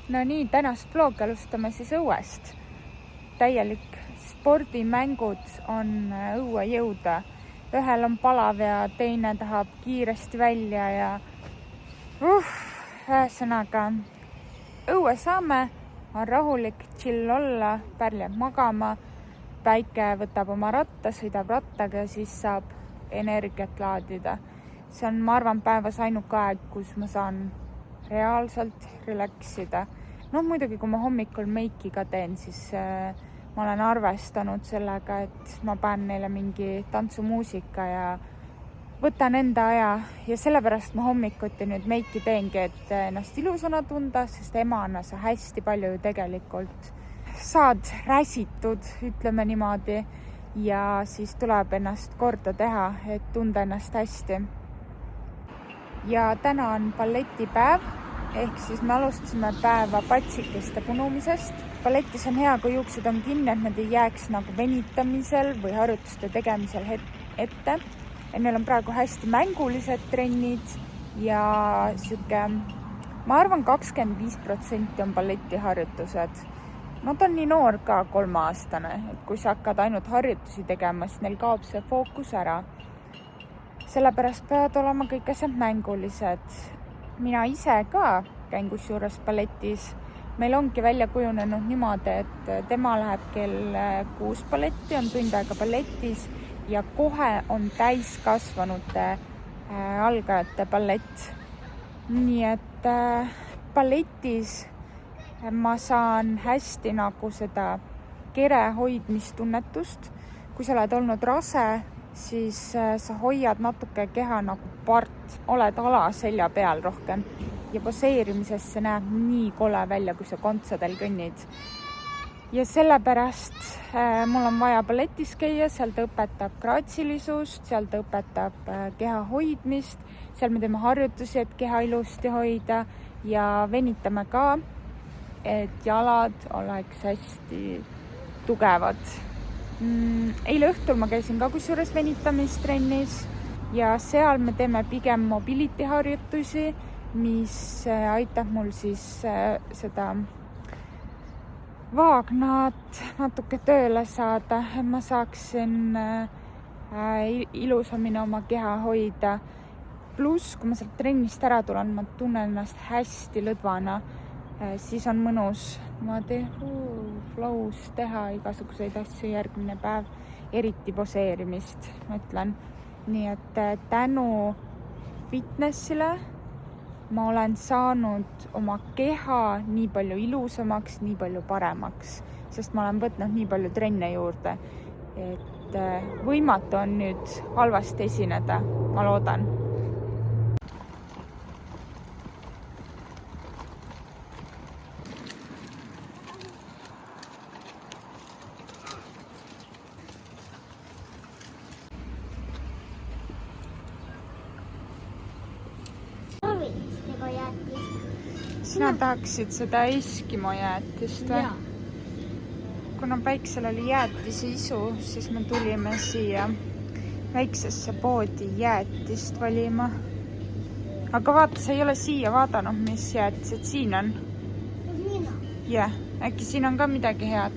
No nii, tänast vlog alustame siis õuest. Täielik spordimängud on õue jõuda. Ühel on palav ja teine tahab kiiresti välja ja ühesõnaga õue saame, on rahulik, chill olla, Pärl jääb magama, Päike võtab oma ratta, sõidab rattaga ja siis saab energiat laadida. See on, ma arvan, päevas ainuke aeg, kus ma saan reaalselt relaksida. No muidugi, kui ma hommikul meiki ka teen, siis ma olen arvestanud sellega, et ma panen neile mingi tantsumuusika ja võtan enda aja ja sellepärast ma hommikuti nüüd meiki teengi, et ennast ilusana tunda, sest emana sa hästi palju ju tegelikult saad räsitud, ütleme niimoodi, ja siis tuleb ennast korda teha, et tunda ennast hästi. Ja täna on balletipäev, ehk siis me alustasime päeva patsikeste punumisest. Balletis on hea, kui juuksed on kinni, et need ei jääks nagu venitamisel või harjutuste tegemisel ette. Neil on praegu hästi mängulised trennid ja siuke, ma arvan, 25% on balletiharjutused. No ta on nii noor ka, 3-aastane, et kui sa hakkad ainult harjutusi tegema, siis neil kaob see fookus ära. Sellepärast peavad olema kõik asjad mängulised. Mina ise ka käin kusjuures balletis. Meil ongi välja kujunenud niimoodi, et tema läheb kell 6 balletti, on tund aega balletis ja kohe on täiskasvanute algajate ballett. Nii et balletis ma saan hästi nagu seda kere hoidmistunnetust. Kui sa oled olnud rase, siis sa hoiad natuke keha nagu part, oled alaselja peal rohkem ja poseerimises see näeb nii kole välja, kui sa kontsadel kõnnid. Ja sellepärast mul on vaja balletis käia, seal ta õpetab graatsilisust, seal ta õpetab keha hoidmist, seal me teeme harjutusi, et keha ilusti hoida ja venitame ka, et jalad oleks hästi tugevad. Eile õhtul ma käisin ka kusjuures venitaamistrennis ja seal me teeme pigem mobility harjutusi, mis aitab mul siis seda vaagnat natuke tööle saada, et ma saaksin ilusamini oma keha hoida. Pluss, kui ma sealt trennist ära tulen, ma tunnen ennast hästi lõdvana, siis on mõnus flows teha igasuguseid asju järgmine päev, eriti poseerimist, ma ütlen. Nii et tänu fitnessile ma olen saanud oma keha nii palju ilusamaks, nii palju paremaks, sest ma olen võtnud nii palju trenne juurde, et võimatu on nüüd halvasti esineda, ma loodan. Sina tahaksid seda Eskimo jäätist või? Kuna Päiksel oli jäätise isu, siis me tulime siia väiksesse poodi jäätist valima. Aga vaata, sa ei ole siia vaadanud, mis jäätised siin on. Jah, äkki siin on ka midagi head?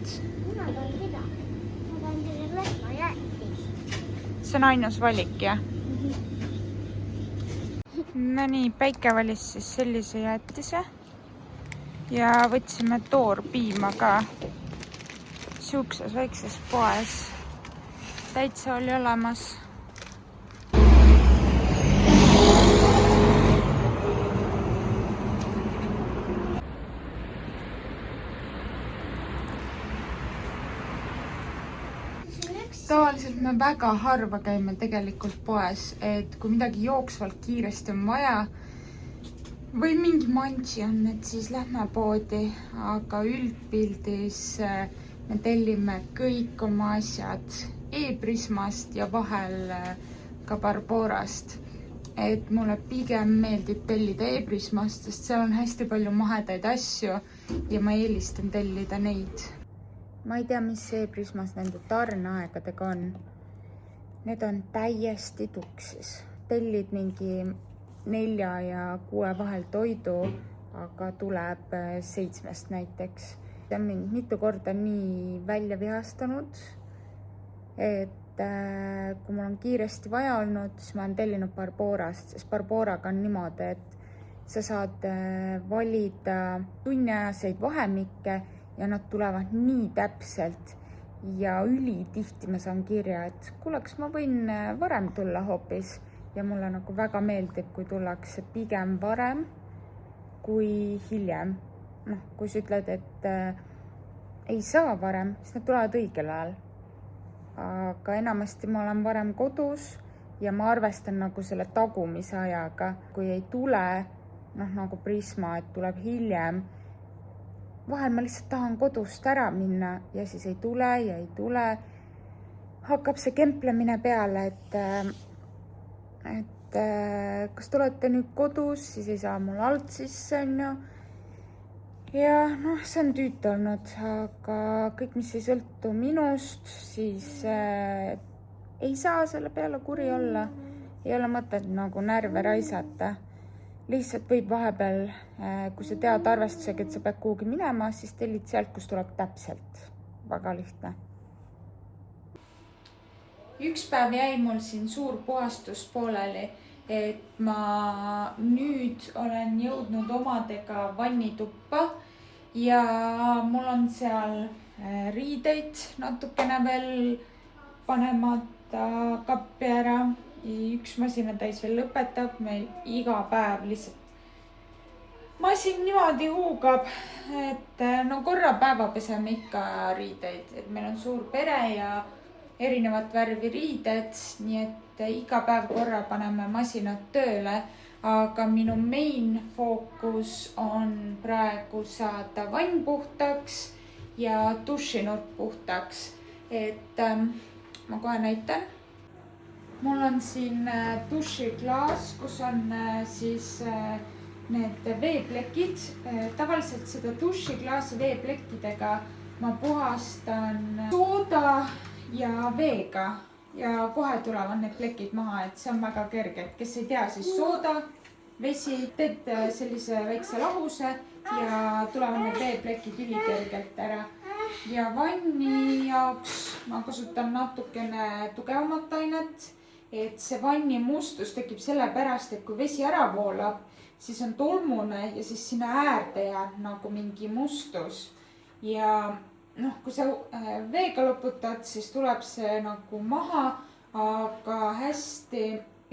See on ainus valik, jah? No nii, Päike valis siis sellise jäätise ja võtsime toorpiima ka siukses väikses poes. Täitsa oli olemas. Tavaliselt me väga harva käime tegelikult poes, et kui midagi jooksvalt kiiresti on vaja või mingi mantsi on, et siis lähme poodi, aga üldpildis me tellime kõik oma asjad E-Prismast ja vahel ka Barborast. Et mulle pigem meeldib tellida E-Prismast, sest seal on hästi palju mahedaid asju ja ma eelistan tellida neid. Ma ei tea, mis E-Prismas nende tarneaegadega on. Need on täiesti tuksis. Tellid mingi 4 ja 6 vahel toidu, aga tuleb 7 näiteks. See on mind mitu korda nii välja vihastanud, et kui mul on kiiresti vaja olnud, siis ma olen tellinud Barborast, sest Barboraga on niimoodi, et sa saad valida tunniajaseid vahemikke ja nad tulevad nii täpselt ja ülitihti ma saan kirja, et kuule, kas ma võin varem tulla hoopis. Ja mulle nagu väga meeldib, kui tullakse pigem varem kui hiljem. Kui sa ütled, et ei saa varem, siis nad tulevad õigel ajal. Aga enamasti ma olen varem kodus ja ma arvestan nagu selle tagumise ajaga. Kui ei tule, nagu Prisma, et tuleb hiljem, vahel ma lihtsalt tahan kodust ära minna ja siis ei tule ja ei tule. Hakkab see kemplemine peale, et kas te olete nüüd kodus, siis ei saa mul alt sisse, on ju. Ja see on tüütu olnud, aga kõik, mis ei sõltu minust, siis ei saa selle peale kuri olla. Ei ole mõtet nagu närve raisata. Lihtsalt võib vahepeal, kui sa tead arvestusega, et sa pead kuhugi minema, siis tellid sealt, kus tuleb täpselt. Väga lihtne. Üks päev jäi mul siin suur puhastus pooleli, et ma nüüd olen jõudnud omadega vannituppa ja mul on seal riideid natukene veel panemata kappi ära. Üks masinatäis veel lõpetab, meil iga päev lihtsalt masin niimoodi huugab, et korra päeva peseme ikka riideid, et meil on suur pere ja erinevat värvi riided, nii et iga päev korra paneme masinad tööle, aga minu main fookus on praegu saada vann puhtaks ja dušinurk puhtaks, et ma kohe näitan. Mul on siin dušiklaas, kus on siis need veeplekid. Tavaliselt seda dušiklaasi veeplekkidega ma puhastan sooda ja veega ja kohe tulevad need plekid maha, et see on väga kerge. Kes ei tea, siis sooda, vesi, teed sellise väikse lahuse ja tulevad need veeplekid ülikergelt ära. Ja vanni jaoks ma kasutan natukene tugevamat ainet, et see vanni mustus tekib sellepärast, et kui vesi ära voolab, siis on tolmune ja siis sinna äärde jääb nagu mingi mustus. Ja kui sa veega lõputad, siis tuleb see nagu maha, aga hästi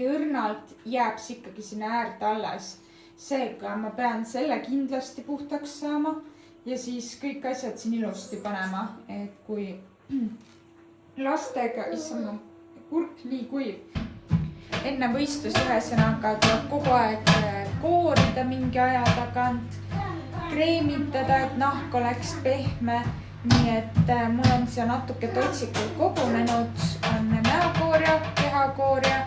õrnalt jääb see ikkagi sinna äärde alles. Seega ma pean selle kindlasti puhtaks saama ja siis kõik asjad siin ilusti panema, et kui lastega, issand, kurk nii kuiv. Enne võistlus ühesõnaga tuleb kogu aeg koorida mingi aja tagant, kreemitada, et nahk oleks pehme. Nii et mul on siia natuke totsikult kogunenud, on näokoorja, kehakoorja,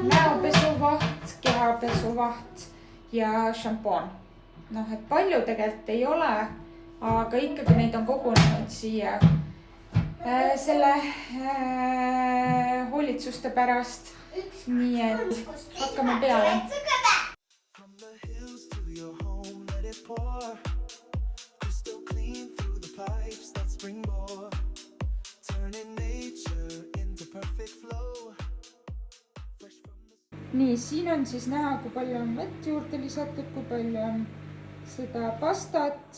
näopesuvaht, kehapesuvaht ja šampoon. Et palju tegelikult ei ole, aga ikkagi neid on kogunenud siia selle hoolitsuste pärast. Nii et hakkame peale. Nii, siin on siis näha, kui palju on vett juurde lisatud, kui palju on seda pastat.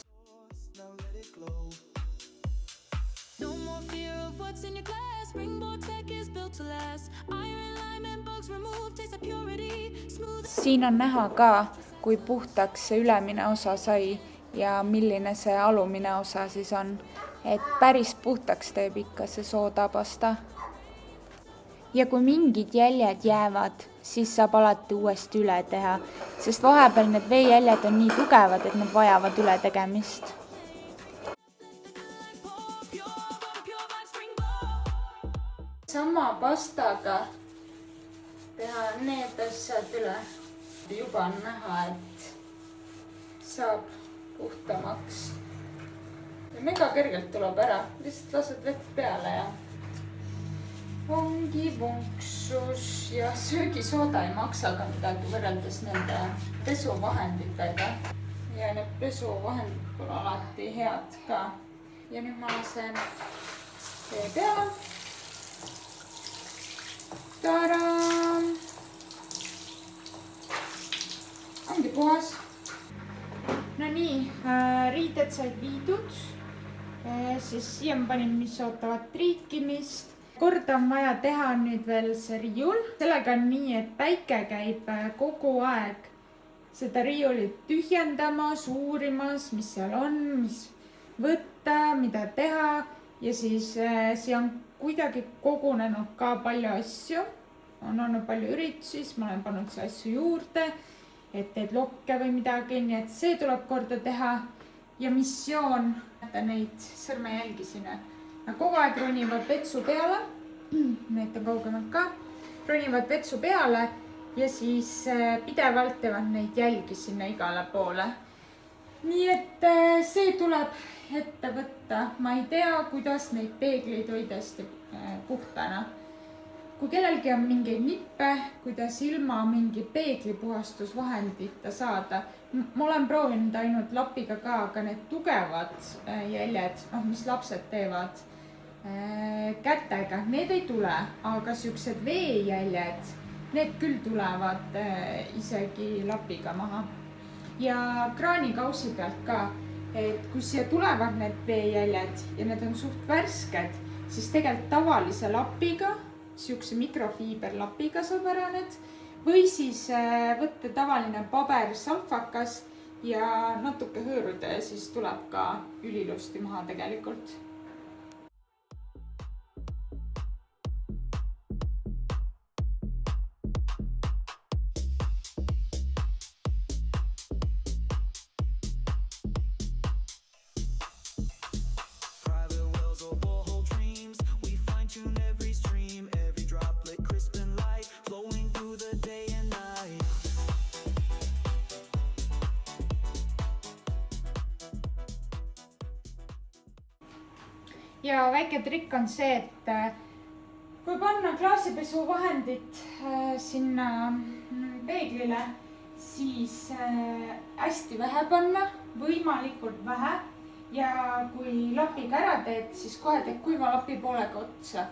Siin on näha ka, kui puhtaks see ülemine osa sai ja milline see alumine osa siis on. Et päris puhtaks teeb ikka see soodapasta. Ja kui mingid jäljed jäävad, siis saab alati uuesti üle teha, sest vahepeal need veejäljed on nii tugevad, et nad vajavad üle tegemist. Sama pastaga teha need asjad üle. Juba on näha, et saab puhtamaks. Ja mega kergelt tuleb ära. Lihtsalt lased vett peale ja ongi vonksus ja söögisooda ei maksa ka midagi võrreldes nende pesuvahenditega. ja need pesuvahendid pole alati head ka. Ja nüüd ma lasen vee peale. Tadam! Ongi puhas. No nii, riided said viidud. Siis siia ma panin, mis ootavad triikimist. Korda on vaja teha nüüd veel see riiul. Sellega on nii, et päike käib kogu aeg seda riiulit tühjendamas, uurimas, mis seal on, mis võtta, mida teha. Ja siis siia on kuidagi kogunenud ka palju asju. On olnud palju üritusi, ma olen pannud see asju juurde, et teed lokke või midagi, nii et see tuleb korda teha. Ja missioon, neid sõrmejälgi sinna. Kogu aeg ronivad vetsu peale, näitan kaugemalt ka, ronivad vetsu peale ja siis pidevalt teevad neid jälgi sinna igale poole. Nii et see tuleb ette võtta. Ma ei tea, kuidas neid peegleid hoida hästi puhtana. Kui kellelgi on mingeid nippe, kuidas ilma mingi peeglipuhastusvahendita saada. Ma olen proovinud ainult lapiga ka, aga need tugevad jäljed, mis lapsed teevad kätega, need ei tule, aga siuksed veejäljed, need küll tulevad isegi lapiga maha. Ja kraanikausi pealt ka, et kui siia tulevad need veejäljed ja need on suht värsked, siis tegelikult tavalise lapiga, siukse mikrofiiberlapiga saab ära need, või siis võtta tavaline paber salfakas ja natuke hõõruda ja siis tuleb ka ülilusti maha tegelikult. Ja väike trikk on see, et kui panna klaasipesuvahendit sinna peeglile, siis hästi vähe panna, võimalikult vähe. Ja kui lapiga ära teed, siis kohe teed kuiva lapi poolega otsa.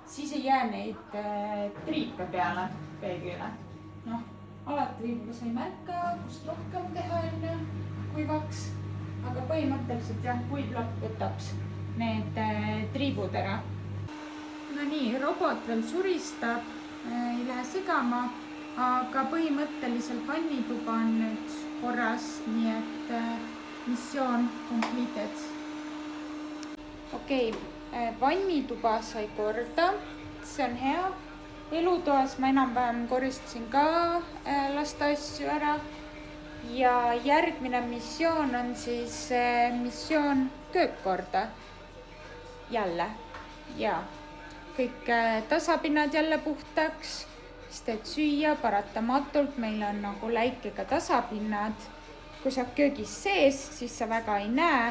Siis ei jää neid triipe peale peeglile. Alati võib-olla sa ei märka, kust rohkem teha enne kuivaks. Aga põhimõtteliselt jah, kuiv lapp võtab need triibud ära. No nii, robot veel suristab, ei lähe segama, aga põhimõtteliselt vannituba on nüüd korras, nii et missioon completed. Okei, vannituba sai korda, see on hea. Elutoas ma enam-vähem koristasin ka laste asju ära. Ja järgmine missioon on siis missioon köökkorda. Jälle, ja kõik tasapinnad jälle puhtaks, siis teed süüa paratamatult, meil on nagu läikega tasapinnad. Kui sa köögis sees, siis sa väga ei näe,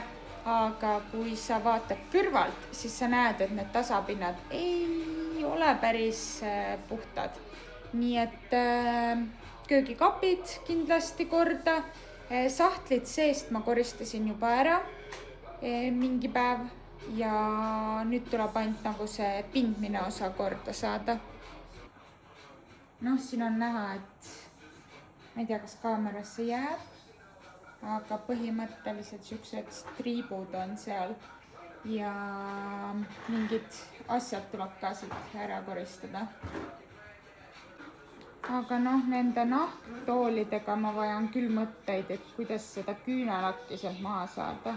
aga kui sa vaatad kõrvalt, siis sa näed, et need tasapinnad ei ole päris puhtad. Nii et köögikapid kindlasti korda, sahtlid seest ma koristasin juba ära mingi päev. Ja nüüd tuleb ainult nagu see pindmine osa korda saada. Siin on näha, et ma ei tea, kas kaamerasse jääb, aga põhimõtteliselt siuksed triibud on seal ja mingid asjad tuleb ka siit ära koristada. Aga nende nahktoolidega ma vajan küll mõtteid, et kuidas seda küünelakki sealt maha saada.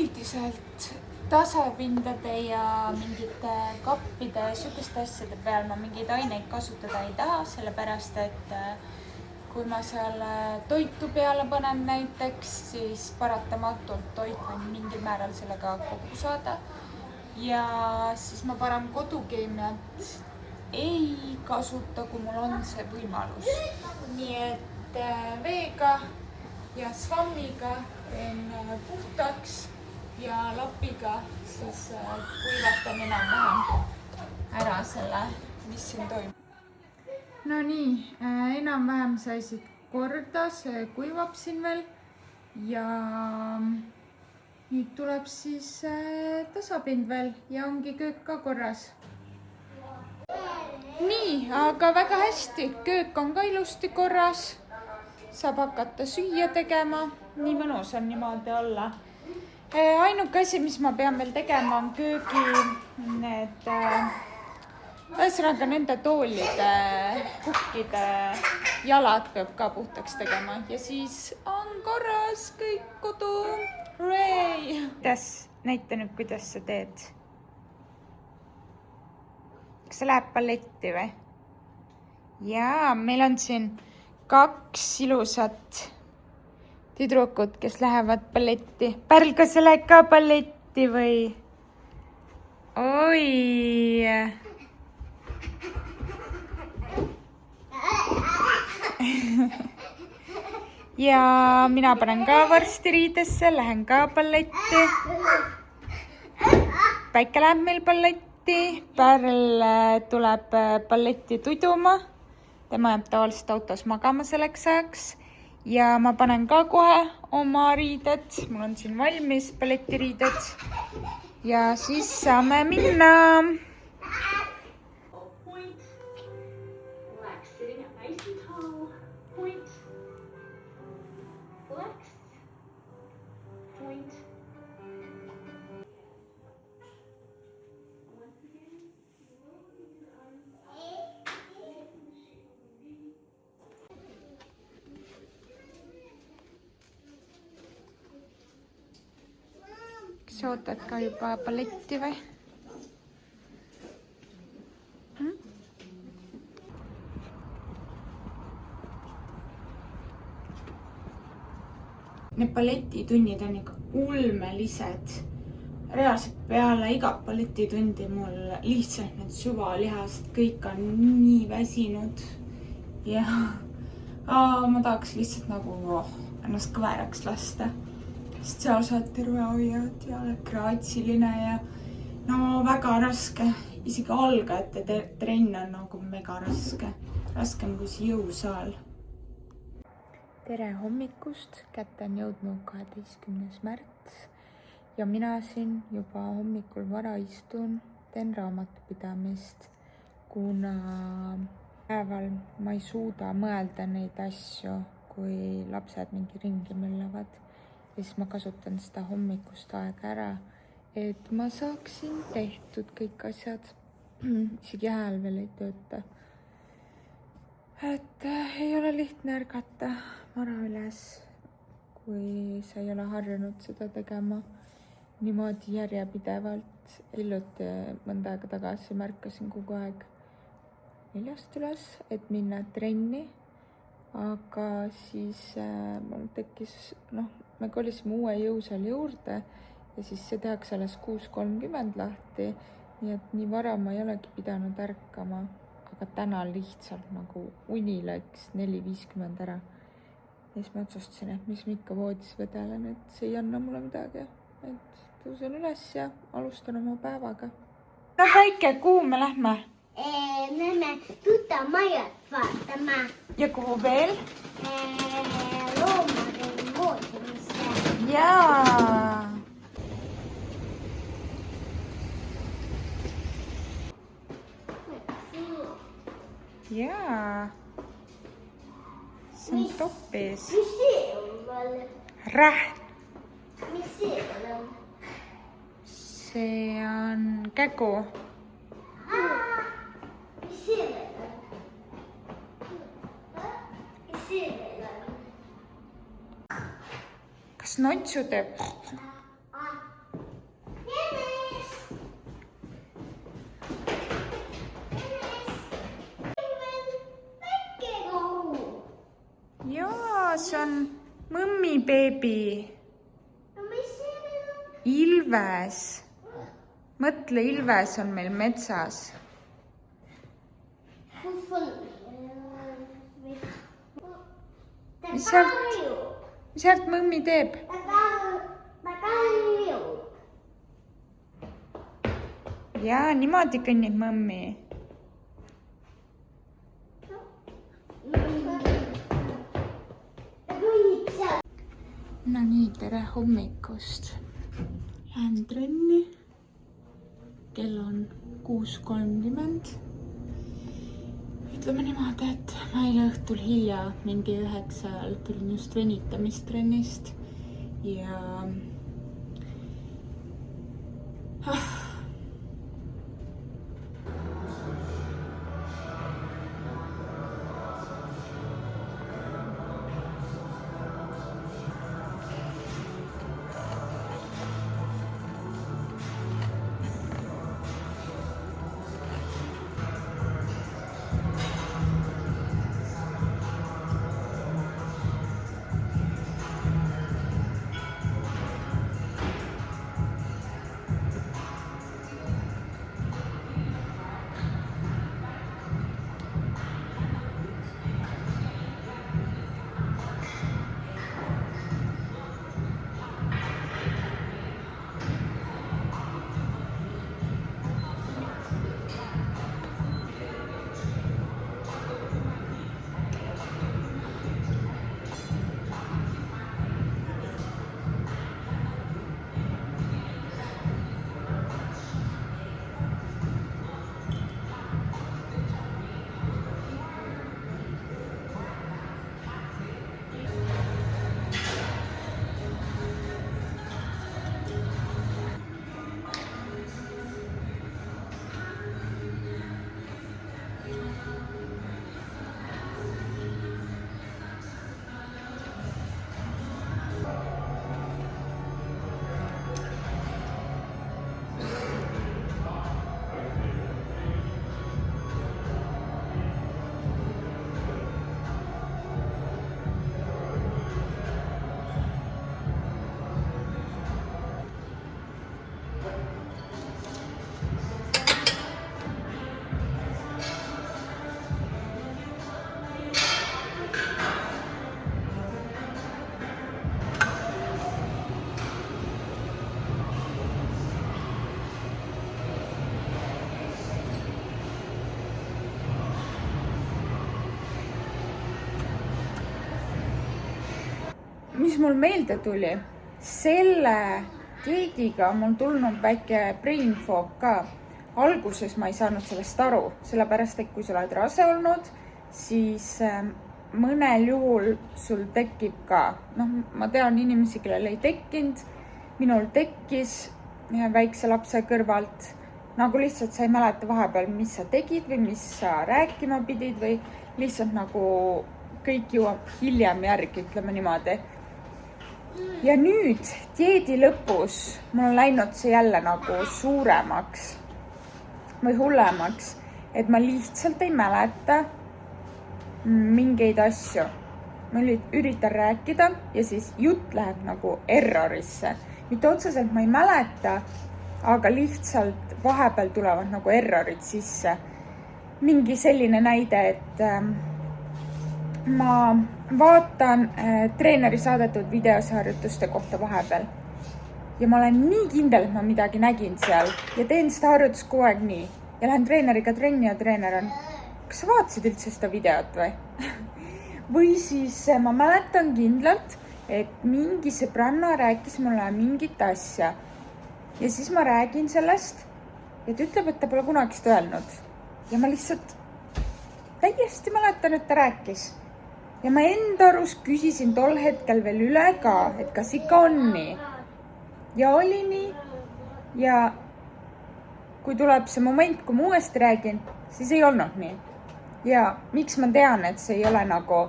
üldiselt tasapindade ja mingite kappide ja sihukeste asjade peal ma mingeid aineid kasutada ei taha, sellepärast et kui ma seal toitu peale panen näiteks, siis paratamatult toit võib mingil määral sellega kokku saada. Ja siis ma parem kodukeemiat ei kasuta, kui mul on see võimalus. Nii et veega ja svammiga teen puhtaks ja lapiga siis kuivatan enam-vähem ära selle, mis siin toimub. No nii, enam-vähem sai siit korda, see kuivab siin veel ja nüüd tuleb siis tasapind veel ja ongi köök ka korras. Nii, aga väga hästi, köök on ka ilusti korras, saab hakata süüa tegema, nii mõnus on niimoodi olla. Ainuke asi, mis ma pean veel tegema, on köögi need, ühesõnaga nende toolide, hukkide jalad peab ka puhtaks tegema ja siis on korras kõik kodu. Näita nüüd, kuidas sa teed. Kas see läheb balletti või? Jaa, meil on siin 2 ilusat tüdrukut, kes lähevad balletti. Pärl, kas sa lähed ka balletti või? Oi! Ja mina panen ka varsti riidesse, lähen ka balletti. Päike läheb meil balletti. Pärl tuleb balletti tuduma. Tema jääb tavaliselt autos magama selleks ajaks. Ja ma panen ka kohe oma riided. Mul on siin valmis balletiriided. Ja siis saame minna. Sa ootad ka juba balletti või? Need balletitunnid on ikka ulmelised. Reaalselt peale igat balletitundi mul lihtsalt need süvalihast kõik on nii väsinud. Ja ma tahaks lihtsalt nagu ennast kõveraks lasta. Sest seal saad terve hoiad ja oled graatsiline ja no väga raske. Isegi algajate trenn on nagu mega raske. Raskem kui see jõusaal. Tere hommikust, kätte on jõudnud 12. märts ja mina siin juba hommikul vara istun, teen raamatupidamist, kuna päeval ma ei suuda mõelda neid asju, kui lapsed mingi ringi möllavad. Ja siis ma kasutan seda hommikust aega ära, et ma saaksin tehtud kõik asjad. Isegi hääl veel ei tööta. Et ei ole lihtne ärgata vara üles, kui sa ei ole harjunud seda tegema niimoodi järjepidevalt. Hiljuti mõnda aega tagasi märkasin kogu aeg 4 üles, et minna trenni. Aga siis mul tekkis, me kolisime uue jõusaali juurde ja siis see tehakse alles 6:30 lahti. Nii et nii vara ma ei olegi pidanud ärkama, aga täna lihtsalt nagu uni läks 4:50 ära. Ja siis ma otsustasin, et mis ma ikka voodis vedelen, et see ei anna mulle midagi. Et tõusen üles ja alustan oma päevaga. No Päike, kuhu me lähme? Lähme tutamajat vaatama. Ja kuhu veel? Loomade muuseumisse. Jaa. Jaa. See on toppis. Mis see on veel? Räht. Mis see on? See on kägu. Mis see veel on? Mis see veel on? Kas notsu teeb? metsas on mõmmibeebi. no mis see veel on? Ilves. Mõtle, Ilves on meil metsas. Kus on? Mis sealt mõmmi teeb? ta karjub. Jaa, niimoodi kõnnib mõmmi. No nii, tere hommikust. Lähen trenni. Kell on 6:30. Ütleme niimoodi, et ma eile õhtul hilja, mingi 9 ajal tulin just venitamistrennist ja mis mul meelde tuli, selle dieediga on mul tulnud väike brain fog ka. Alguses ma ei saanud sellest aru, sellepärast et kui sa oled rase olnud, siis mõnel juhul sul tekib ka, ma tean inimesi, kellel ei tekkinud, minul tekkis väikse lapse kõrvalt, nagu lihtsalt sa ei mäleta vahepeal, mis sa tegid või mis sa rääkima pidid või lihtsalt nagu kõik jõuab hiljem järgi, ütleme niimoodi. Ja nüüd dieedi lõpus mul on läinud see jälle nagu suuremaks või hullemaks, et ma lihtsalt ei mäleta mingeid asju. Ma üritan rääkida ja siis jutt läheb nagu errorisse. Mitte otseselt ma ei mäleta, aga lihtsalt vahepeal tulevad nagu errorid sisse. Mingi selline näide, et ma vaatan treeneri saadetud videosharjutuste kohta vahepeal. Ja ma olen nii kindel, et ma midagi nägin seal ja teen seda harjutust kogu aeg nii. Ja lähen treeneriga trenni ja treener on, kas sa vaatasid üldse seda videot või? Või siis ma mäletan kindlalt, et mingi sõbranna rääkis mulle mingit asja. Ja siis ma räägin sellest, et ütleb, et ta pole kunagi seda öelnud. Ja ma lihtsalt täiesti mäletan, et ta rääkis. Ja ma enda arust küsisin tol hetkel veel üle ka, et kas ikka on nii. Ja oli nii. Ja kui tuleb see moment, kui ma uuesti räägin, siis ei olnud nii. Ja miks ma tean, et see ei ole nagu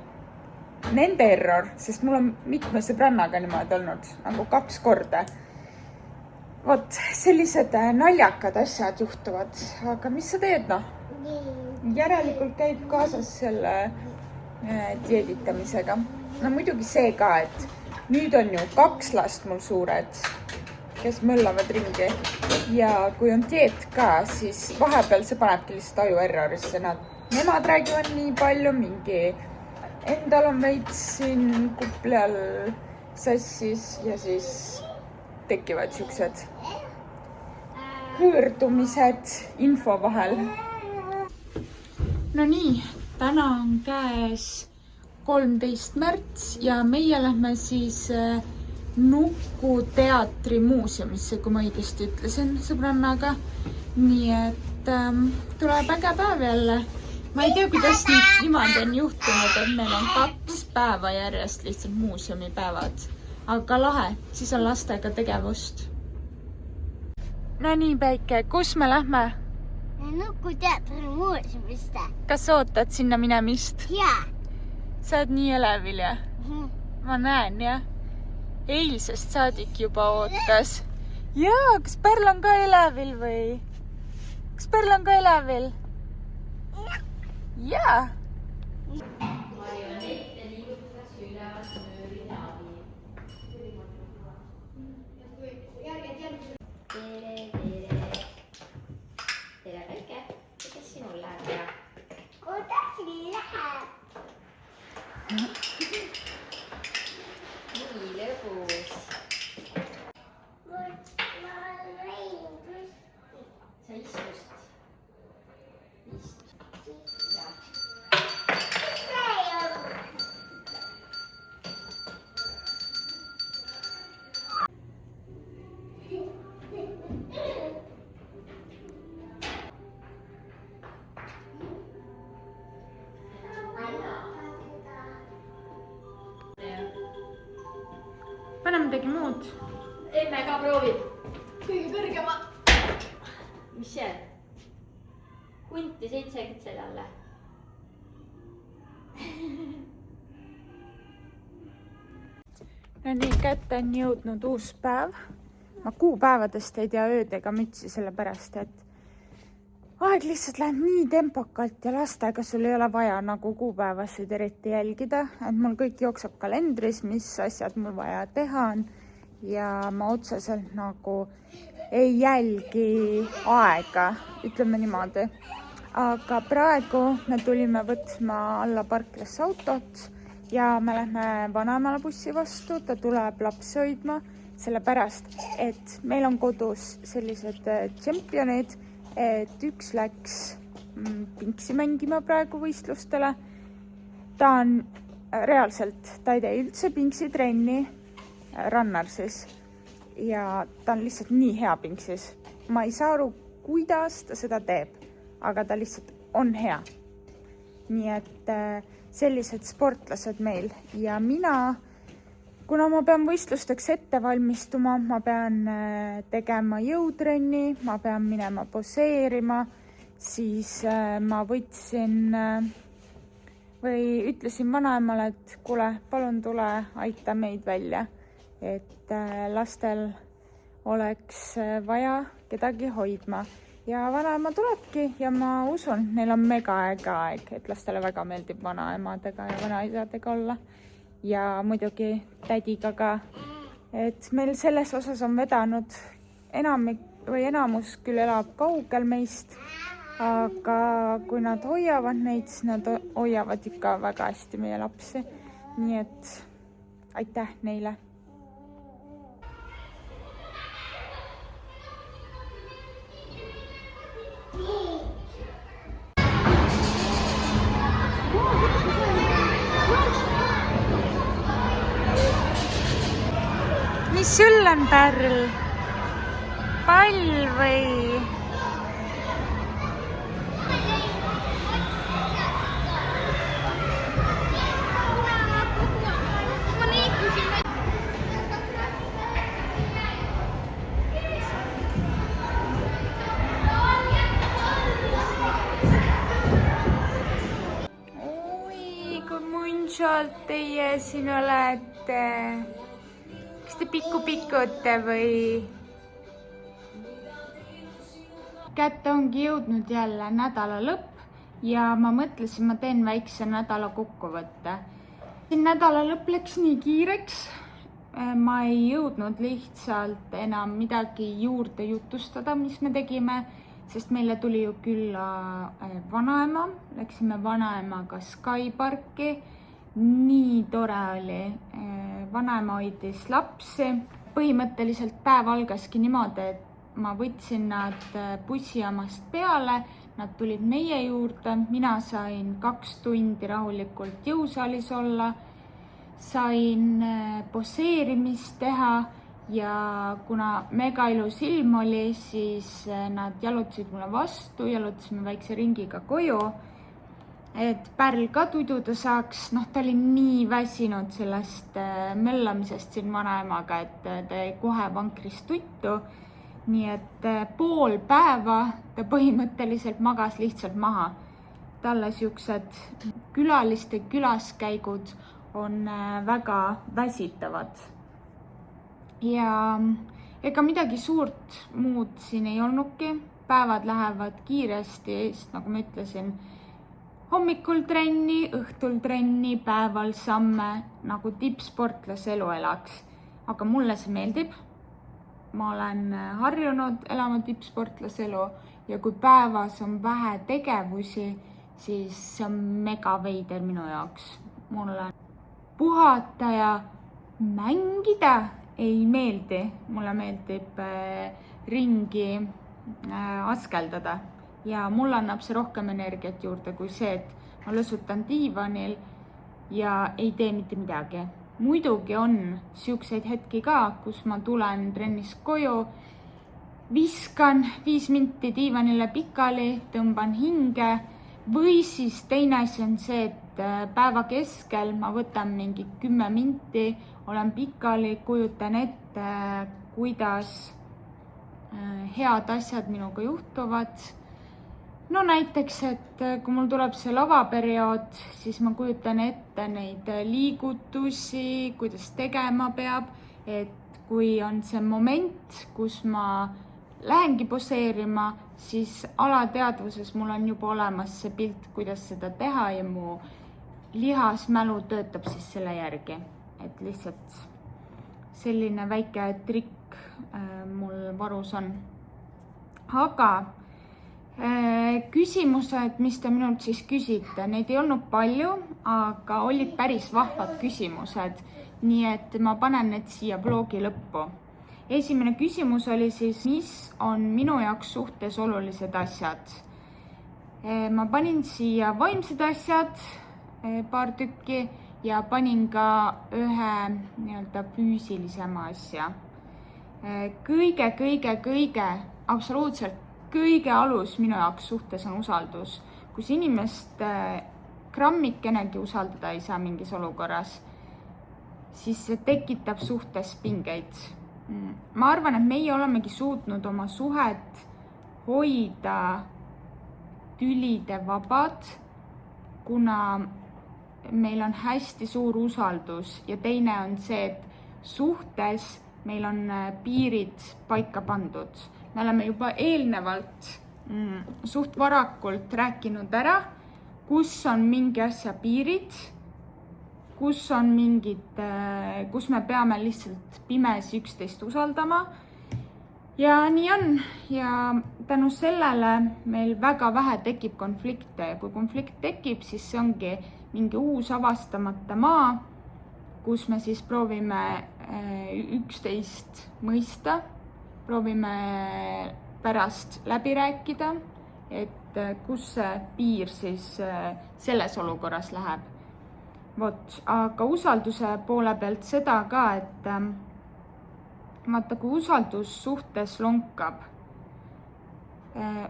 nende error, sest mul on mitme sõbrannaga niimoodi olnud, nagu 2 korda. Vot, sellised naljakad asjad juhtuvad, aga mis sa teed, noh? Järelikult käib kaasas selle dieeditamisega. No muidugi see ka, et nüüd on ju 2 last mul suured, kes möllavad ringi ja kui on dieet ka, siis vahepeal see panebki lihtsalt aju errorisse. Nemad räägivad nii palju, mingi endal on veits siin kupli all sassis ja siis tekivad siuksed hõõrdumised info vahel. No nii, täna on käes 13. märts ja meie lähme siis Nuku teatri muuseumisse, kui ma õigesti ütlesin sõbrannaga. Nii et tuleb äge päev jälle. Ma ei tea, kuidas niimoodi on juhtunud, et meil on 2 päeva järjest lihtsalt muuseumipäevad. Aga lahe, siis on lastega tegevust. No nii, Päike, kus me lähme? Nuku teatri muuseumisse. Kas ootad sinna minemist? Jaa. Sa oled nii elevil, jah? Ma näen, jah. Eilsest saadik juba ootas. Jaa, kas Pärl on ka elevil või? Kas Pärl on ka elevil? Jaa. Tere Päike, kuidas sinul läheb ja? Kuidas läheb? Nii lõbus. Ma lõin püsti. Sa istust? Ja. Mis see on? Pane midagi muud. Emme ka proovib. Kõige kõrgema. Mis see? Hunti 7 kitsel alla. No nii, kätte on jõudnud uus päev. Ma kuupäevadest ei tea ööd ega mütsi, sellepärast, et aeg lihtsalt läheb nii tempokalt ja lastega sul ei ole vaja nagu kuupäevasid eriti jälgida. Et mul kõik jookseb kalendris, mis asjad mul vaja teha on ja ma otseselt nagu ei jälgi aega, ütleme niimoodi. Aga praegu me tulime võtma alla parklasse autot ja me lähme vanaemale bussi vastu, ta tuleb lapsi hoidma, sellepärast, et meil on kodus sellised tšempionid, et üks läks pingsi mängima praegu võistlustele. Ta on reaalselt, ta ei tee üldse pingsi trenni, rannar siis, ja ta on lihtsalt nii hea pingsis. Ma ei saa aru, kuidas ta seda teeb, aga ta lihtsalt on hea. Nii et sellised sportlased meil ja mina, kuna ma pean võistlusteks ette valmistuma, ma pean tegema jõutrenni, ma pean minema poseerima, siis ma võtsin või ütlesin vanaemale, et kuule, palun tule, aita meid välja, et lastel oleks vaja kedagi hoidma. Ja vanaema tulebki ja ma usun, neil on mega äge aeg, et lastele väga meeldib vanaemadega ja vanaisadega olla. Ja muidugi tädiga ka, et meil selles osas on vedanud enamus küll elab kaugel meist, aga kui nad hoiavad neid, siis nad hoiavad ikka väga hästi meie lapsi. Nii et aitäh neile. Mis sul on, Pärl? Pall või? Oi, kui munšalt teie siin olete. Kas te pikku-pikute või? Kätte ongi jõudnud jälle nädala lõpp ja ma mõtlesin, ma teen väikse nädala kokkuvõtte. Nädala lõpp läks nii kiireks, ma ei jõudnud lihtsalt enam midagi juurde jutustada, mis me tegime, sest meile tuli ju külla vanaema, läksime vanaemaga Sky parki, nii tore oli, vanaema hoidis lapsi, põhimõtteliselt päev algaski niimoodi, et ma võtsin nad bussijaamast peale, nad tulid meie juurde, mina sain 2 tundi rahulikult jõusaalis olla, sain poseerimist teha ja kuna mega ilus ilm oli, siis nad jalutasid mulle vastu, jalutasime väikse ringiga koju, et Pärl ka tududa saaks. Ta oli nii väsinud sellest möllamisest siin vanaemaga, et ta jäi kohe vankrist tuttu. Nii et pool päeva ta põhimõtteliselt magas lihtsalt maha. Talle siuksed külaliste külaskäigud on väga väsitavad. Ja ega midagi suurt muud siin ei olnudki. Päevad lähevad kiiresti, sest nagu ma ütlesin, hommikul trenni, õhtul trenni, päeval samme, nagu tippsportlase elu elaks. Aga mulle see meeldib. Ma olen harjunud elama tippsportlase elu ja kui päevas on vähe tegevusi, siis see on mega veider minu jaoks. Mulle puhata ja mängida ei meeldi. Mulle meeldib ringi askeldada ja mulle annab see rohkem energiat juurde kui see, et ma lõsutan diivanil ja ei tee mitte midagi. Muidugi on siukseid hetki ka, kus ma tulen trennist koju, viskan 5 minti diivanile pikali, tõmban hinge või siis teine asi on see, et päeva keskel ma võtan mingi 10 minti, olen pikali, kujutan ette, kuidas head asjad minuga juhtuvad. No näiteks, et kui mul tuleb see lavaperiood, siis ma kujutan ette neid liigutusi, kuidas tegema peab, et kui on see moment, kus ma lähengi poseerima, siis alateadvuses mul on juba olemas see pilt, kuidas seda teha ja mu lihasmälu töötab siis selle järgi. Et lihtsalt selline väike trikk mul varus on. Aga küsimused, mis te minult siis küsite, neid ei olnud palju, aga olid päris vahvad küsimused, nii et ma panen need siia blogi lõppu. Esimene küsimus oli siis, mis on minu jaoks suhtes olulised asjad. Ma panin siia vaimsed asjad, paar tükki ja panin ka ühe nii-öelda füüsilisema asja. Kõige, absoluutselt kõige alus minu jaoks suhtes on usaldus, kus inimest grammikenegi usaldada ei saa mingis olukorras, siis see tekitab suhtes pingeid. Ma arvan, et meie olemegi suutnud oma suhet hoida tülide vabad, kuna meil on hästi suur usaldus ja teine on see, et suhtes meil on piirid paika pandud. Me oleme juba eelnevalt suht varakult rääkinud ära, kus on mingi asja piirid, kus on mingid, kus me peame lihtsalt pimesi üksteist usaldama. Ja nii on. Ja tänu sellele meil väga vähe tekib konflikte ja kui konflikt tekib, siis see ongi mingi uus avastamata maa, kus me siis proovime üksteist mõista. Proovime pärast läbi rääkida, et kus see piir siis selles olukorras läheb. Aga usalduse poole pealt seda ka, et vaata, kui usaldus suhtes lonkab,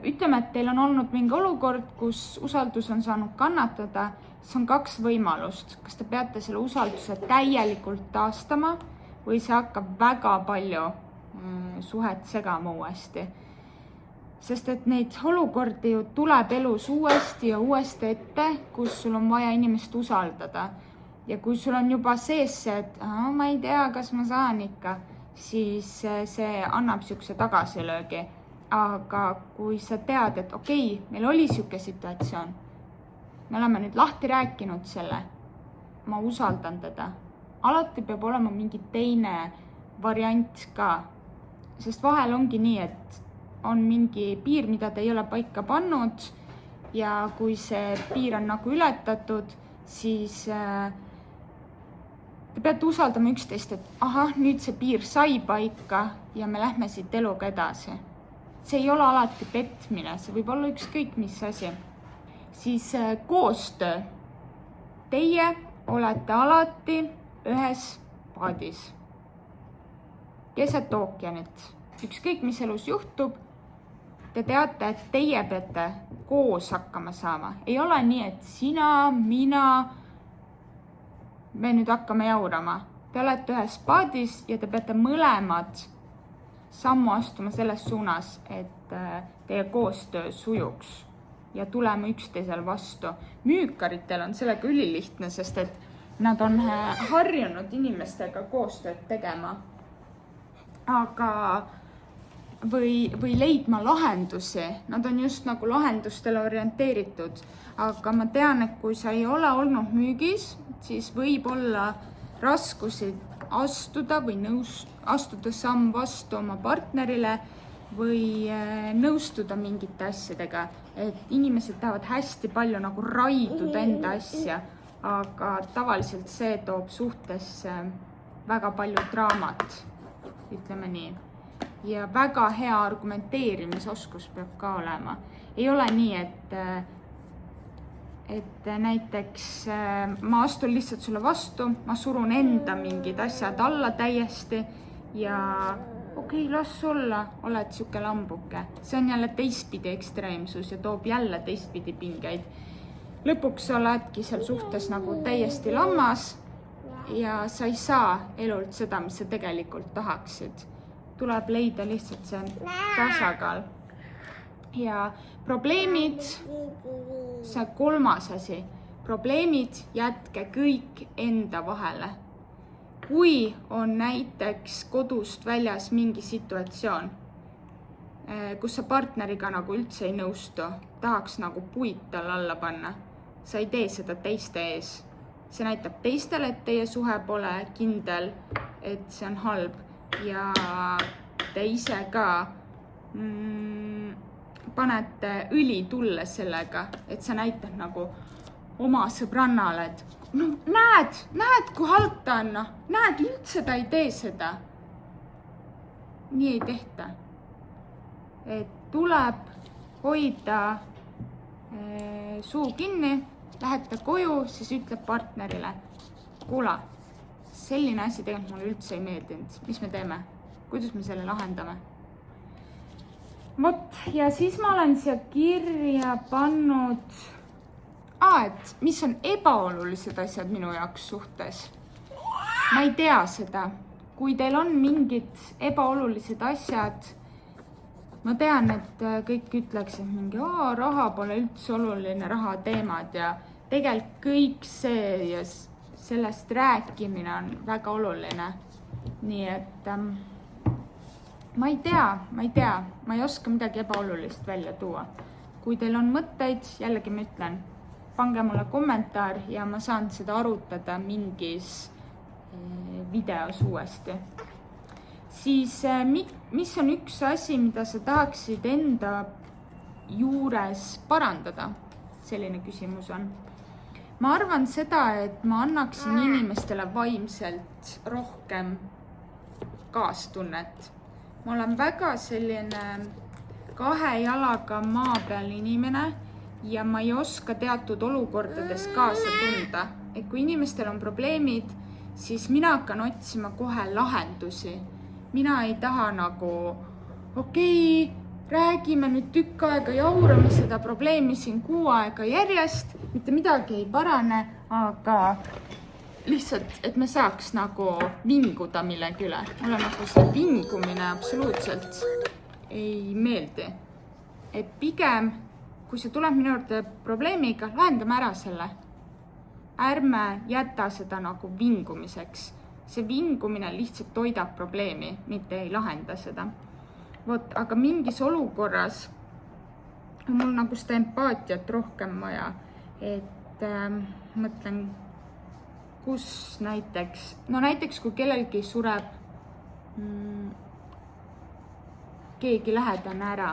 ütleme, et teil on olnud mingi olukord, kus usaldus on saanud kannatada, siis on 2 võimalust. Kas te peate selle usalduse täielikult taastama või see hakkab väga palju suhet segama uuesti. Sest et neid olukordi ju tuleb elus uuesti ja uuesti ette, kus sul on vaja inimest usaldada. Ja kui sul on juba sees see, et ma ei tea, kas ma saan ikka, siis see annab siukse tagasilöögi. Aga kui sa tead, et okei, meil oli siuke situatsioon, me oleme nüüd lahti rääkinud selle, ma usaldan teda. Alati peab olema mingi teine variant ka, sest vahel ongi nii, et on mingi piir, mida te ei ole paika pannud ja kui see piir on nagu ületatud, siis te peate usaldama üksteist, et ahah, nüüd see piir sai paika ja me lähme siit eluga edasi. See ei ole alati petmine, see võib olla ükskõik mis asi. Siis koostöö. Teie olete alati ühes paadis. Keset ookeanit. Ükskõik mis elus juhtub, te teate, et teie peate koos hakkama saama. Ei ole nii, et sina, mina, me nüüd hakkame jaurama. Te olete ühes paadis ja te peate mõlemad sammu astuma selles suunas, et teie koostöö sujuks ja tulema üksteisel vastu. Müükaritel on sellega ülilihtne, sest et nad on harjunud inimestega koostööd tegema. Aga või leidma lahendusi, nad on just nagu lahendustele orienteeritud. Aga ma tean, et kui sa ei ole olnud müügis, siis võib olla raskusi astuda või astuda samm vastu oma partnerile või nõustuda mingite asjadega. Et inimesed tahavad hästi palju nagu raiduda enda asja, aga tavaliselt see toob suhtesse väga palju draamat, ütleme nii. Ja väga hea argumenteerimisoskus peab ka olema. Ei ole nii, et näiteks ma astun lihtsalt sulle vastu, ma surun enda mingid asjad alla täiesti ja okei, las olla, oled siuke lambuke. See on jälle teistpidi ekstreemsus ja toob jälle teistpidi pingeid. Lõpuks oledki seal suhtes nagu täiesti lammas ja sa ei saa elult seda, mis sa tegelikult tahaksid. Tuleb leida lihtsalt see tasakaal. Ja probleemid, see 3. asi, probleemid jätke kõik enda vahele. Kui on näiteks kodust väljas mingi situatsioon, kus sa partneriga nagu üldse ei nõustu, tahaks nagu puid tal alla panna, sa ei tee seda teiste ees. See näitab teistele, et teie suhe pole kindel, et see on halb ja te ise ka panete õli tulle sellega, et sa näitad nagu oma sõbrannale, et no näed, kui halb ta on, näed, üldse ta ei tee seda. Nii ei tehta. Et tuleb hoida suu kinni, lähete koju, siis ütleb partnerile, kuule, selline asi tegelikult mulle üldse ei meeldinud. Mis me teeme? Kuidas me selle lahendame? Vot, ja siis ma olen siia kirja pannud, et mis on ebaolulised asjad minu jaoks suhtes. Ma ei tea seda. Kui teil on mingid ebaolulised asjad, ma tean, et kõik ütleks, et mingi raha pole üldse oluline, raha teemad ja tegelikult kõik see ja sellest rääkimine on väga oluline. Nii et ma ei tea, ma ei oska midagi ebaolulist välja tuua. Kui teil on mõtteid, jällegi ma ütlen, pange mulle kommentaar ja ma saan seda arutada mingis videos uuesti. Siis mis on üks asi, mida sa tahaksid enda juures parandada? Selline küsimus on. Ma arvan seda, et ma annaksin inimestele vaimselt rohkem kaastunnet. Ma olen väga selline 2 jalaga maa peal inimene ja ma ei oska teatud olukordades kaasa tunda. Et kui inimestel on probleemid, siis mina hakkan otsima kohe lahendusi. Mina ei taha nagu, okei, räägime nüüd tükk aega, jaurame seda probleemi siin 6 aega järjest, mitte midagi ei parane, aga lihtsalt, et me saaks nagu vinguda millegi üle. Mulle nagu see vingumine absoluutselt ei meeldi. Et pigem, kui sa tuleb minu juurde probleemiga, lahendame ära selle. Ärme jäta seda nagu vingumiseks. See vingumine lihtsalt toidab probleemi, mitte ei lahenda seda. Vot, aga mingis olukorras on mul nagu seda empaatiat rohkem vaja, et et mõtlen, kus näiteks kui kellelgi sureb keegi lähedane ära,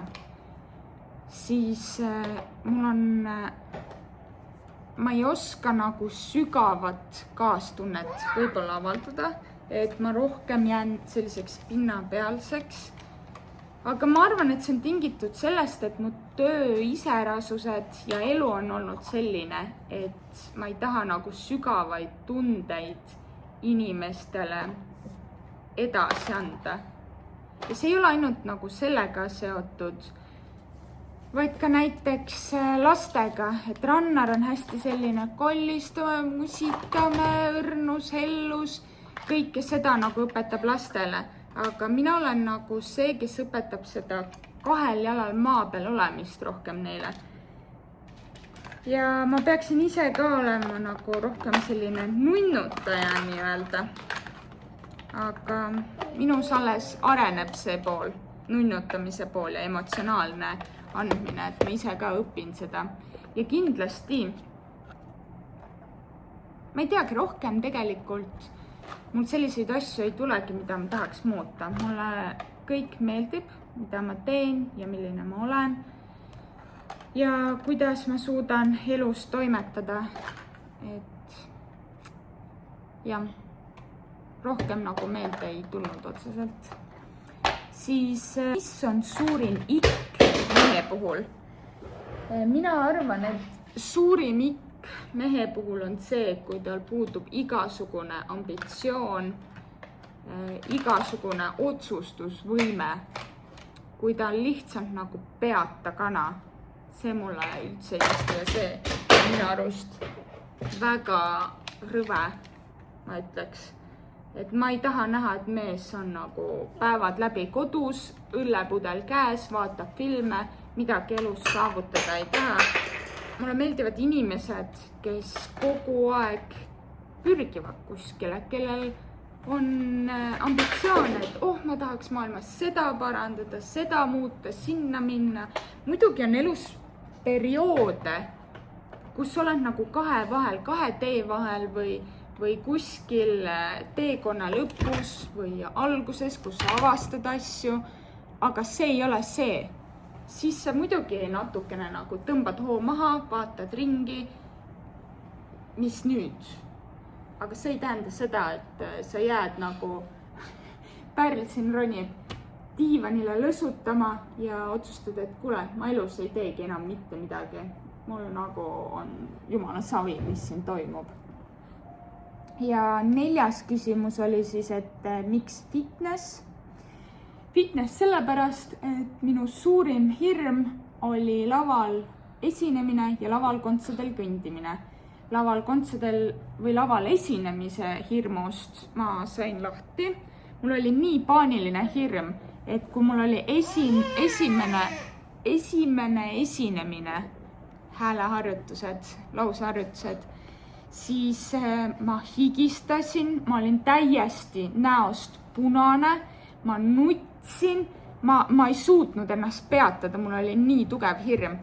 siis ma ei oska nagu sügavat kaastunnet võib-olla avaldada, et ma rohkem jään selliseks pinnapealseks. Aga ma arvan, et see on tingitud sellest, et mu töö iseärasused ja elu on olnud selline, et ma ei taha nagu sügavaid tundeid inimestele edasi anda. Ja see ei ole ainult nagu sellega seotud, vaid ka näiteks lastega, et Rannar on hästi selline kollistame, musikame, õrnus, hellus, kõike seda nagu õpetab lastele. Aga mina olen nagu see, kes õpetab seda 2 jalal maa peal olemist rohkem neile. Ja ma peaksin ise ka olema nagu rohkem selline nunnutaja nii-öelda. Aga minus alles areneb see pool, nunnutamise pool ja emotsionaalne andmine, et ma ise ka õpin seda. Ja kindlasti, ma ei teagi, rohkem tegelikult mul selliseid asju ei tulegi, mida ma tahaks muuta. Mulle kõik meeldib, mida ma teen ja milline ma olen. Ja kuidas ma suudan elus toimetada. Et jah, rohkem nagu meelde ei tulnud otseselt. Siis, mis on suurim ikk mehe puhul? Mina arvan, et suurim ikk mehe puhul on see, kui tal puudub igasugune ambitsioon, igasugune otsustusvõime, kui ta on lihtsalt nagu peata kana. See mulle üldse ei istu ja see on minu arust väga rõve, ma ütleks. Et ma ei taha näha, et mees on nagu päevad läbi kodus, õllepudel käes, vaatab filme, midagi elus saavutada ei taha. Mulle meeldivad inimesed, kes kogu aeg pürgivad kuskile, kellel on ambitsioon, et ma tahaks maailmas seda parandada, seda muuta, sinna minna. Muidugi on elus perioode, kus oled nagu 2 vahel, 2 tee vahel või kuskil teekonna lõpus või alguses, kus sa avastad asju, aga see ei ole see. Siis sa muidugi natukene nagu tõmbad hoo maha, vaatad ringi, mis nüüd. Aga see ei tähenda seda, et sa jääd nagu Pärl siin ronib diivanile lõsutama ja otsustad, et kuule, ma elus ei teegi enam mitte midagi. Mul nagu on jumala savi, mis siin toimub. Ja 4. küsimus oli siis, et miks fitness? Fitness sellepärast, et minu suurim hirm oli laval esinemine ja laval kontsadel kõndimine. Laval kontsadel või laval esinemise hirmust ma sain lahti. Mul oli nii paaniline hirm, et kui mul oli esimene esinemine, hääleharjutused, lauseharjutused, siis ma higistasin, ma olin täiesti näost punane, ma nutsin, ma ei suutnud ennast peatada, mul oli nii tugev hirm.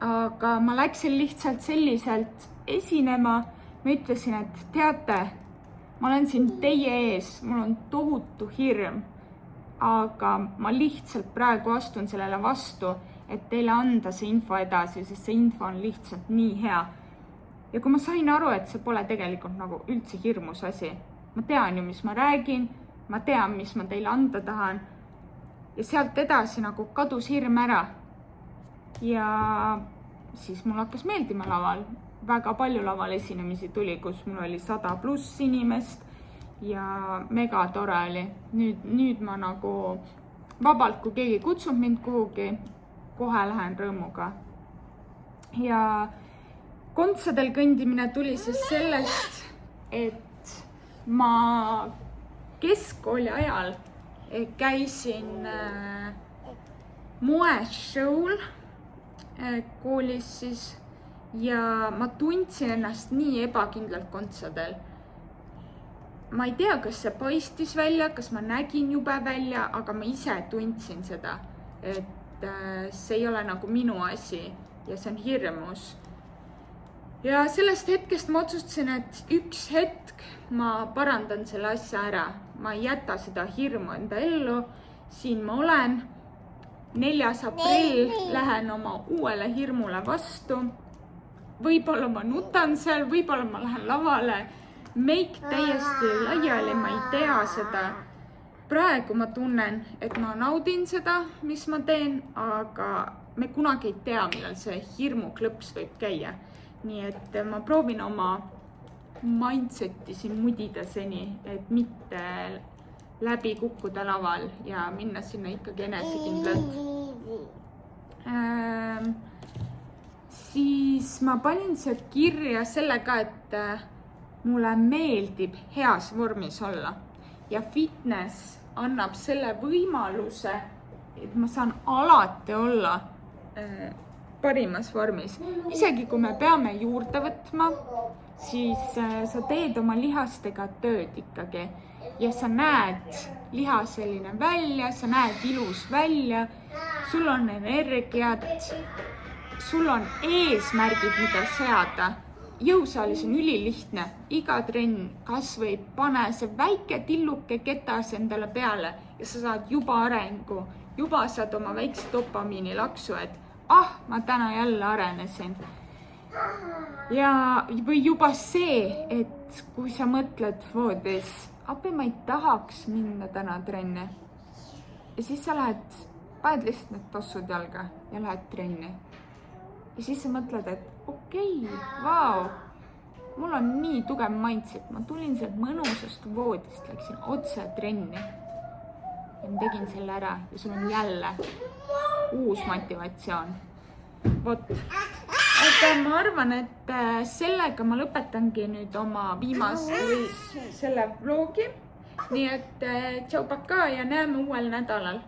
Aga ma läksin lihtsalt selliselt esinema, ma ütlesin, et teate, ma olen siin teie ees, mul on tohutu hirm, aga ma lihtsalt praegu astun sellele vastu, et teile anda see info edasi, sest see info on lihtsalt nii hea. Ja kui ma sain aru, et see pole tegelikult nagu üldse hirmus asi, ma tean ju, mis ma räägin, ma tean, mis ma teile anda tahan ja sealt edasi nagu kadus hirm ära. Ja siis mul hakkas meeldima laval. Väga palju laval esinemisi tuli, kus mul oli 100+ inimest ja mega tore oli. Nüüd ma nagu vabalt, kui keegi kutsub mind kuhugi, kohe lähen rõõmuga. Ja kontsadel kõndimine tuli siis sellest, et ma keskkooli ajal käisin moeshow'l koolis siis ja ma tundsin ennast nii ebakindlalt kontsadel. Ma ei tea, kas see paistis välja, kas ma nägin jube välja, aga ma ise tundsin seda, et see ei ole nagu minu asi ja see on hirmus. ja sellest hetkest ma otsustasin, et üks hetk ma parandan selle asja ära. Ma ei jäta seda hirmu enda ellu. Siin ma olen. 4. aprill lähen oma uuele hirmule vastu. Võib-olla ma nutan seal, võib-olla ma lähen lavale. Meik täiesti laiali, ma ei tea seda. Praegu ma tunnen, et ma naudin seda, mis ma teen, aga me kunagi ei tea, millal see hirmu klõps võib käia. Nii et ma proovin oma mindseti siin mudida seni, et mitte läbi kukkuda laval ja minna sinna ikkagi enesekindlalt. Siis ma panin sealt kirja selle ka, et mulle meeldib heas vormis olla ja fitness annab selle võimaluse, et ma saan alati olla parimas vormis. Isegi kui me peame juurde võtma, siis sa teed oma lihastega tööd ikkagi ja sa näed liha selline välja, sa näed ilus välja, sul on energiat, sul on eesmärgid, mida seada. Jõusaalis on ülilihtne, iga trenn kas või pane see väike tilluke ketas endale peale ja sa saad juba arengu, juba saad oma väikse dopamiini laksu, et ma täna jälle arenesin. Ja või juba see, et kui sa mõtled voodis, appi ma ei tahaks minna täna trenni. Ja siis sa paned lihtsalt need tossud jalga ja lähed trenni. Ja siis sa mõtled, et okei, vau, mul on nii tugev mindset. Ma tulin sealt mõnusast voodist, läksin otse trenni. Ja ma tegin selle ära ja sul on jälle uus motivatsioon. Vot. Aga ma arvan, et sellega ma lõpetangi nüüd oma viimase selle vlogi. Nii et tšau paka ja näeme uuel nädalal.